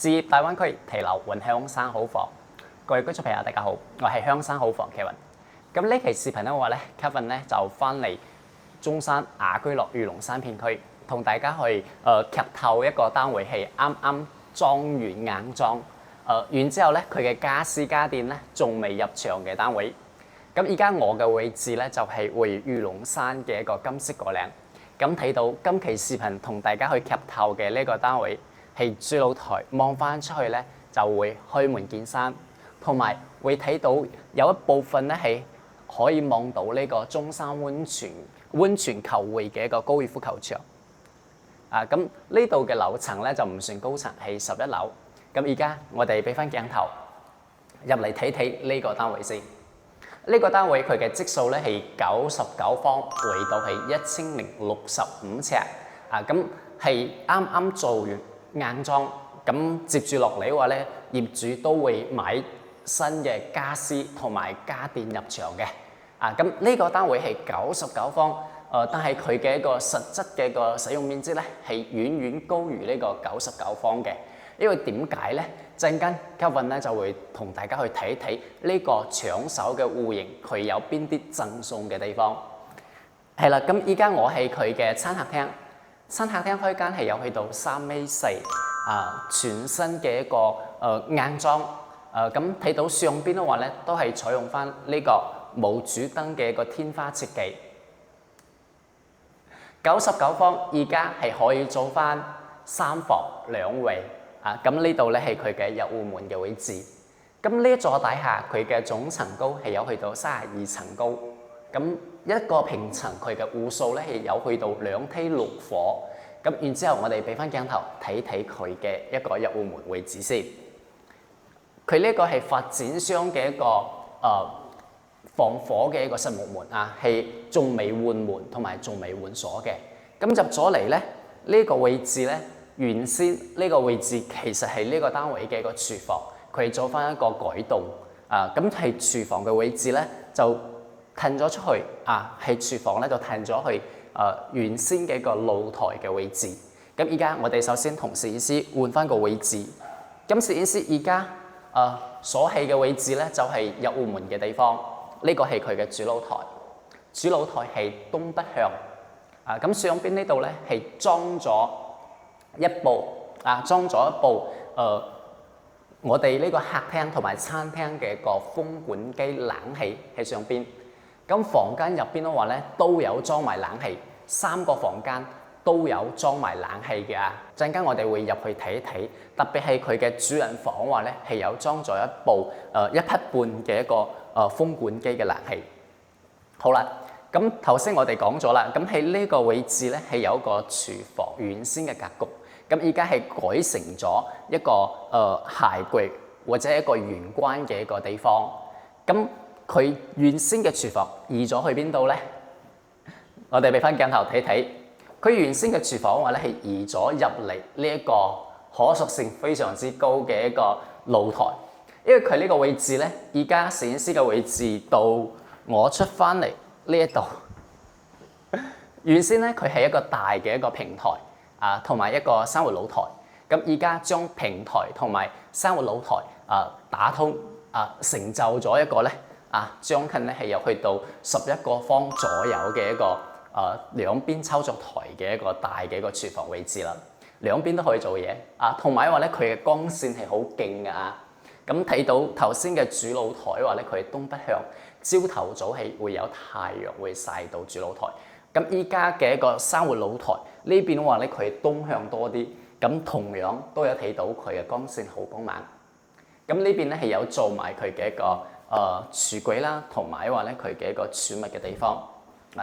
置業大灣區提樓換香山好房，各位觀眾朋友大家好，我係香山好房 Kevin。咁呢期視頻咧話咧 ，Kevin 咧就翻嚟中山雅居樂御龍山片區，同大家去劇透一個單位係啱啱裝完硬裝，完之後咧佢嘅家私家電咧仲未入場嘅單位。咁而家我嘅位置咧就係位御龍山嘅一個金色果嶺。咁睇到今期視頻同大家去劇透嘅呢個單位係主露台，望翻出去咧就會開門見山，同埋會睇到有一部分咧係可以望到呢個中山溫泉球會嘅一個高爾夫球場。咁呢度嘅樓層咧就唔算高層，係11樓。咁而家我哋俾翻鏡頭入嚟睇睇呢個單位先。呢個單位佢嘅積數咧係99方，圍度係1065尺。咁係啱啱做完硬裝，咁接住落嚟嘅話咧，業主都會買新嘅家私同埋家電入場嘅。咁呢個單位係99方，但係佢嘅一個實質嘅一個使用面積咧係遠遠高於呢個99方嘅。因為點解咧？陣間 Kevin 咧就會同大家去睇睇呢個搶手嘅戶型，佢有邊啲贈送嘅地方。係啦，咁依家我係佢嘅餐客廳，餐客廳開間係有去到3m4，全新嘅一個硬裝。咁睇到上邊嘅話咧，都係採用翻呢個冇主燈嘅一個天花設計。99方而家係可以做翻3房2衛。咁呢度咧係佢嘅入戶門嘅位置。咁呢一座大廈佢嘅總層高係有去到32層高。咁一個平層佢嘅戶數咧係有去到2梯6伙。咁然之後我哋俾翻鏡頭睇睇佢嘅一個入戶門位置先。佢呢個係發展商嘅一個防火嘅一個實木門係仲未換門同埋仲未換鎖嘅。咁入咗嚟咧呢個位置咧。原先呢個位置其實係呢個單位嘅一個廚房，佢做翻一個改動。咁係廚房嘅位置咧就褪咗出去。係廚房咧就褪咗去原先嘅一個露台嘅位置。咁而家我哋首先同攝影師換翻個位置。咁攝影師而家所喺嘅位置咧就係入戶門嘅地方。呢個係佢嘅主露台。主露台係東北向。咁上邊呢度咧係裝咗一部我哋呢個客廳同埋餐廳嘅一個風管機冷氣喺上邊。咁房間入邊嘅話咧都有裝埋冷氣，3個房間都有裝埋冷氣嘅。陣間我哋會入去睇一睇，特別係佢嘅主人房嘅話咧係有裝咗一部1匹半嘅一個風管機嘅冷氣。好啦。咁頭先我哋講咗啦，咁喺呢個位置咧係有一個廚房原先嘅格局，咁而家係改成咗一個鞋櫃或者一個玄關嘅一個地方。咁佢原先嘅廚房移咗去邊度咧？我哋俾翻鏡頭睇睇，佢原先嘅廚房嘅話咧係移咗入嚟呢一個可塑性非常之高嘅一個露台，因為佢呢個位置咧，而家攝影師嘅位置到我出翻嚟。呢一度原先咧佢係一個大嘅一個平台同埋一個生活露台。咁而家將平台同埋生活露台打通成就咗一個咧將近咧係有去到11個方左右嘅一個兩邊操作台嘅一個大嘅一個廚房位置啦。兩邊都可以做嘢同埋話咧佢嘅光線係好勁嘅。咁睇到頭先嘅主露台話咧，佢係東北向，朝頭早係會有太陽會曬到主露台。咁依家嘅一個生活露台呢邊話咧，佢係東向多啲，咁同樣都有睇到佢嘅光線好光猛。咁呢邊咧係有做埋佢嘅一個櫥櫃啦，同埋話咧佢嘅一個儲物嘅地方。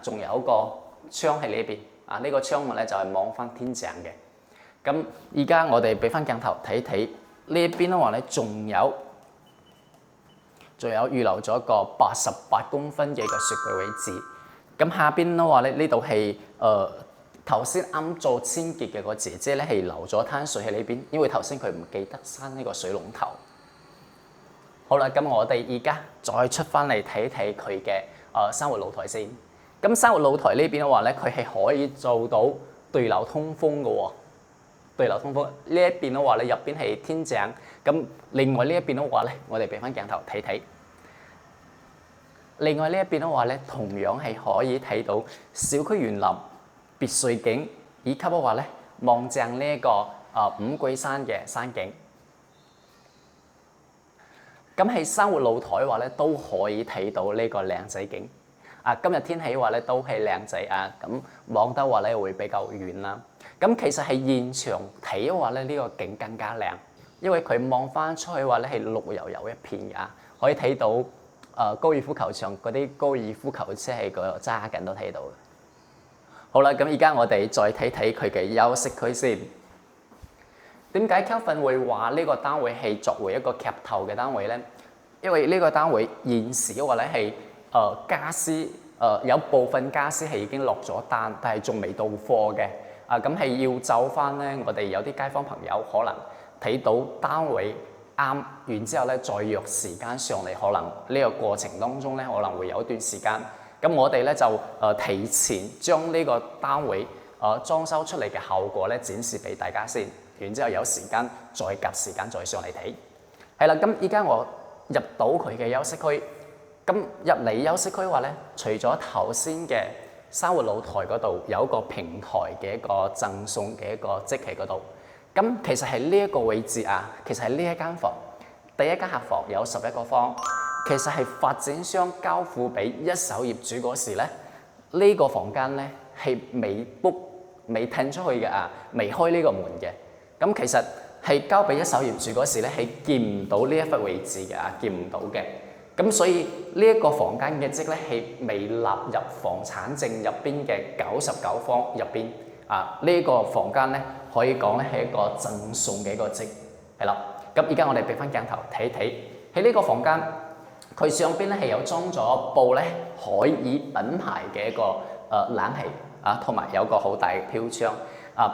仲有一個窗喺呢邊呢個窗戶咧就係望翻天井嘅。咁而家我哋俾翻鏡頭睇睇。呢一邊嘅話咧，仲有預留咗一個88公分嘅一個雪櫃位置。咁下邊嘅話咧，呢度係頭先啱做清潔嘅個姐姐咧，係留咗灘水喺呢邊，因為頭先佢唔記得閂呢個水龍頭。好啦，咁我哋而家再出翻嚟睇睇佢嘅生活露台先。咁生活露台呢邊嘅話咧，佢係可以做到對流通風嘅喎。對流通風。呢一邊嘅話咧，入邊係天井。咁另外呢一邊嘅話咧，我哋俾翻鏡頭睇睇。另外呢一邊嘅話咧，同樣係可以睇到小區園林、別墅景，以及嘅話咧望正呢一個五桂山嘅山景。咁喺生活露台嘅話咧，都可以睇到呢個靚仔景。今日天氣嘅話咧，都係靚仔啊！咁望得話咧會比較遠啦。咁其實係現場睇嘅話咧，呢個景更加靚，因為佢望翻出去嘅話咧係綠油油一片嘅，可以睇到高爾夫球場嗰啲高爾夫球車喺嗰度揸緊都睇到嘅。好啦，咁而家我哋再睇睇佢嘅休息區先。點解 Kelvin 會話呢個單位係作為一個劇頭嘅單位咧？因為呢個單位現時嘅話咧係家私有部分家私係已經落咗單，但係仲未到貨嘅。咁係要走翻咧，我哋有啲街坊朋友可能睇到單位啱，然之後咧再約時間上嚟，可能呢個過程當中咧可能會有一段時間。咁我哋咧就提前將呢個單位裝修出嚟嘅效果咧展示俾大家先，然之後有時間再夾時間再上嚟睇。係啦，咁依家我入到佢嘅休息區。咁入嚟休息區話咧，除咗頭先嘅生活露台嗰度有一個平台嘅一個贈送嘅一個積喺嗰度。咁其實係呢一個位置啊，其實係呢一間房，第一間客房有11個方，其實係發展商交付俾一手業主嗰時咧，呢個房間咧係未 book 未騰出去嘅未開呢個門嘅。咁其實係交俾一手業主嗰時咧，係見唔到呢一忽位置嘅見唔到嘅。咁所以呢一個房間嘅積咧係未納入房產證入邊嘅99方入邊呢個房間咧可以講咧係一個贈送嘅一個積係啦。咁而家我哋俾翻鏡頭睇睇喺呢個房間，佢上邊咧係有裝咗部咧海爾品牌嘅一個冷氣同埋有個好大嘅飄窗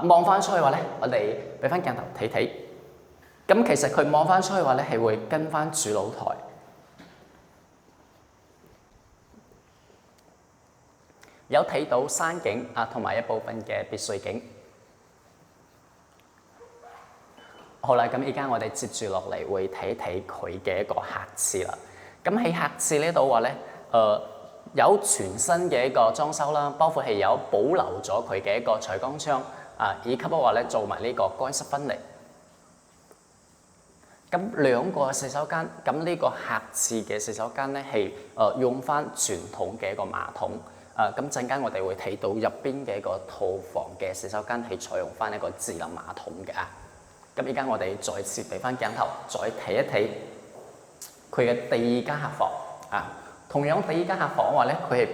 望翻出去話咧，我哋俾翻鏡頭睇睇。咁其實佢望翻出去話咧係會跟翻主露台。有睇到山景同埋一部分嘅別墅景。好啦，咁而家我哋接住落嚟會睇睇佢嘅一個客廁啦。咁喺客廁呢度話咧，有全新嘅一個裝修啦，包括係有保留咗佢嘅一個採光窗以及話咧做埋呢個乾濕分離。咁兩個洗手間，咁呢個客廁嘅洗手間咧係用翻傳統嘅一個馬桶。咁陣間我哋會睇到入邊嘅一個套房嘅洗手間係採用翻一個智能馬桶嘅咁而家我哋再次俾翻鏡頭，再睇一睇佢嘅第二間客房同樣第二間客房話咧，佢係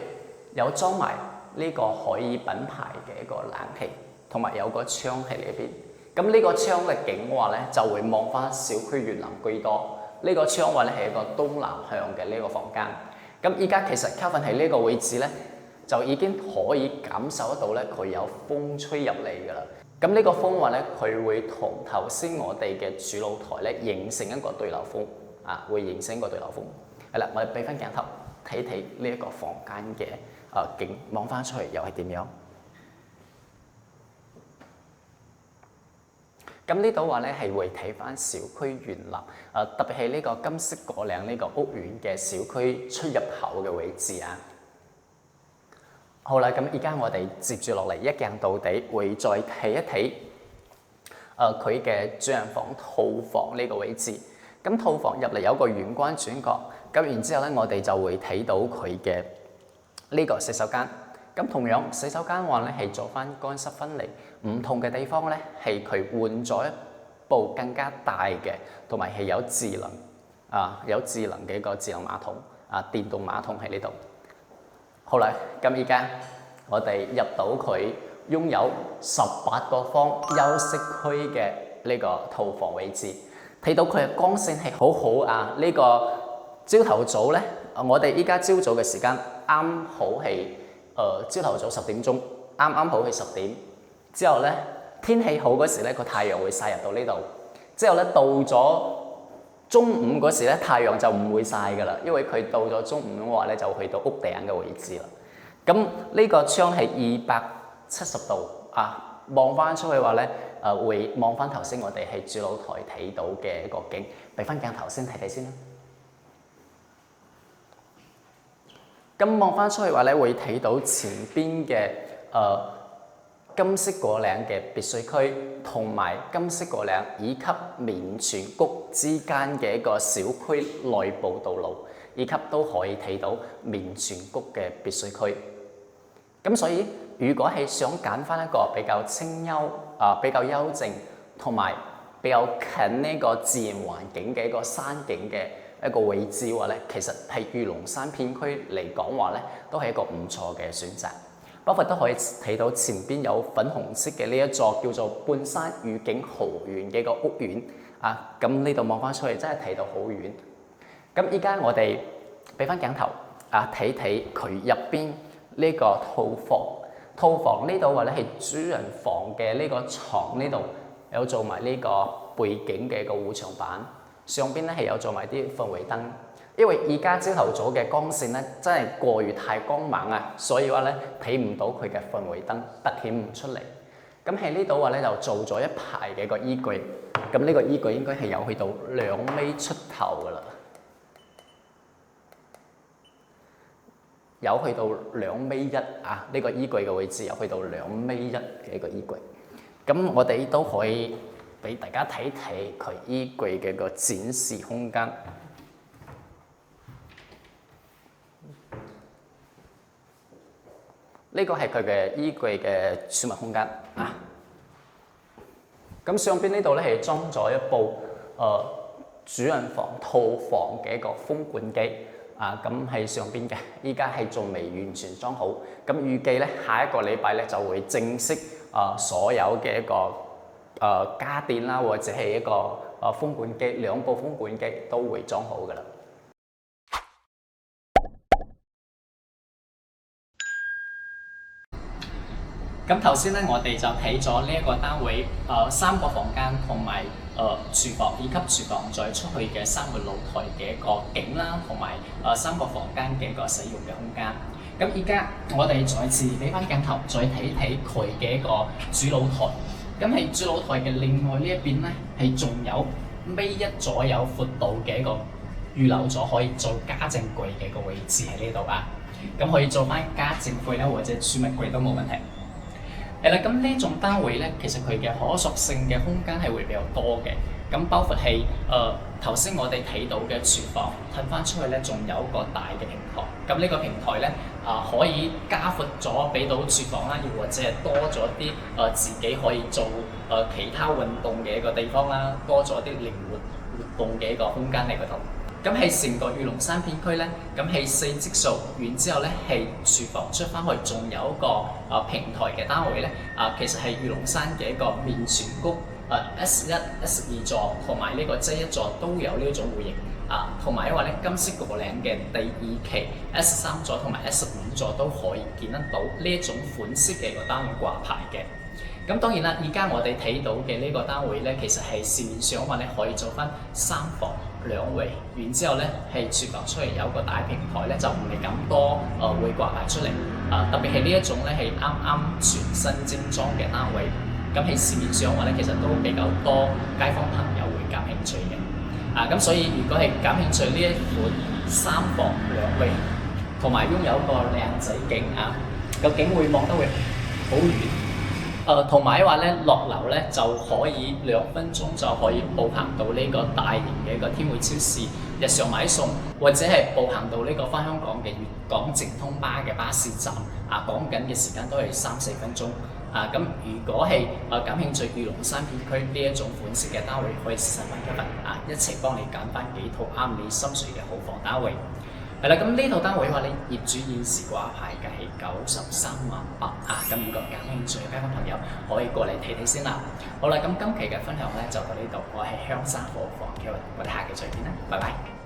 有裝埋呢個海爾品牌嘅一個冷氣，同埋有個窗喺呢邊。咁呢個窗嘅景話咧就會望翻小區園林居多。呢個窗話咧係一個東南向嘅呢個房間。咁依家其實 Kelvin 喺呢個位置咧，就已經可以感受得到咧，佢有風吹入嚟㗎啦。咁呢個風話咧，佢會同頭先我哋嘅主露台咧形成一個對流風會形成一個對流風。係啦，我哋俾翻鏡頭睇睇呢一個房間嘅景，望翻出去又係點樣？咁呢度話咧係會睇翻小區園林，特別係呢個金色果嶺呢個屋苑嘅小區出入口嘅位置好啦，咁而家我哋接住落嚟一鏡到底，會再睇一睇佢嘅主人房套房呢個位置。咁套房入嚟有個玄關轉角，咁然之後咧，我哋就會睇到佢嘅呢個洗手間。咁同樣洗手間話咧係做翻乾濕分離，唔同嘅地方咧係佢換咗一部更加大嘅，同埋係有智能嘅一個智能馬桶電動馬桶喺呢度。好啦，咁而家我哋入到佢擁有18個方休息區嘅呢個套房位置，睇到佢嘅光線係好好呢個朝頭早咧，我哋依家朝早嘅時間啱好係朝頭早10點鐘，啱啱好係10點。之後咧天氣好嗰時咧，個太陽會曬入到呢度。之後咧到咗中午嗰時咧，太陽就唔會曬㗎啦，因為佢到咗中午嘅話咧，就去到屋頂嘅位置啦。咁呢個窗係270度望翻出去話咧，會望翻頭先我哋喺主露台睇到嘅一個景，俾翻鏡頭先睇睇先啦。咁望翻出去話咧，會睇到前邊嘅金色果嶺嘅別墅區，同埋金色果嶺以及綿泉谷之間嘅一個小區內部道路，以及都可以睇到綿泉谷嘅別墅區。咁所以如果係想揀翻一個比較清幽比較幽靜，同埋比較近呢個自然環境嘅一個山景嘅一個位置嘅話咧，其實係御龍山片區嚟講話咧，都係一個唔錯嘅選擇。包括都可以睇到前邊有粉紅色嘅呢一座叫做半山御景豪園嘅一個屋苑啊。咁呢度望翻出去真係睇到好遠。咁依家我哋俾翻鏡頭睇睇佢入邊呢個套房。套房呢度話咧係主人房嘅呢個床，呢度有做埋呢個背景嘅一個護牆板，上邊咧係有做埋啲氛圍燈。因為而家朝頭早嘅光線咧真係過於太光猛啊，所以話咧睇唔到佢嘅氛圍燈，凸顯唔出嚟。咁喺呢度話咧就做咗一排嘅個衣櫃，咁呢個衣櫃應該係有去到2米出頭噶啦，有去到2.1米啊！呢個衣櫃嘅位置有去到2.1米嘅一個衣櫃。咁我哋都可以俾大家睇睇佢衣櫃嘅個展示空間。呢個係佢嘅衣櫃嘅儲物空間啊。咁上邊呢度咧係裝咗一部主人房套房嘅一個風管機啊。咁喺上邊嘅，依家係仲未完全裝好。咁預計咧下一個禮拜咧就會正式所有嘅一個家電啦，或者係一個風管機，兩部風管機都會裝好噶啦。咁頭先咧，我哋就睇咗呢一個單位3個房間同埋廚房以及廚房再出去嘅生活露台嘅一個景啦，同埋3個房間嘅一個使用嘅空間。咁而家我哋再次俾翻鏡頭，再睇睇佢嘅一個主露台。咁喺主露台嘅另外呢一邊咧，係仲有1米左右闊度嘅一個預留咗可以做家政櫃嘅一個位置喺呢度啊。咁可以做翻家政櫃啦，或者儲物櫃都冇問題。係啦，咁呢種單位咧，其實佢嘅可塑性嘅空間係會比較多嘅。咁包括係頭先我哋睇到嘅廚房，褪翻出去咧，仲有一個大嘅平台。咁呢個平台咧可以加闊咗，俾到廚房啦，亦或者係多咗啲自己可以做其他運動嘅一個地方啦，多咗啲靈活活動嘅一個空間喺嗰度。咁係成個御龍山片區咧，咁係4質素，然之後咧係廚房出翻去，仲有一個平台嘅單位咧，其實係御龍山嘅一個綿泉谷S1、S2 座同埋呢個J1座都有呢一種戶型同埋因為咧金色果嶺嘅第2期 S3 座同埋 S5 座都可以見得到呢一種款式嘅個單位掛牌嘅。咁當然啦，而家我哋睇到嘅呢個單位咧，其實係市面上話咧可以做翻3房2衛，然之後咧係廚房出嚟有個大平台咧，就唔係咁多會掛牌出嚟特別係呢一種咧係啱啱全新精裝嘅單位。咁喺市面上話咧，其實都比較多街坊朋友會感興趣嘅咁所以如果係感興趣呢一款3房2衛，同埋擁有一個靚仔景個景會望得會好遠。同埋話咧落樓咧就可以2分鐘就可以步行到呢個大型嘅一個天匯超市日常買餸，或者係步行到呢個返香港嘅粵港直通巴嘅巴士站講緊嘅時間都係3-4分鐘咁如果係感興趣御龍山片區呢一種款式嘅單位，可以實問一問一齊幫你揀翻幾套啱你心水嘅好房單位。係啦，咁呢套單位話咧，業主現時掛牌嘅係93萬8咁如果感興趣嘅街坊朋友可以過嚟睇睇先啦。好啦，咁今期嘅分享咧就到呢度，我係香山火房嘅，我哋下期再見啦，拜拜。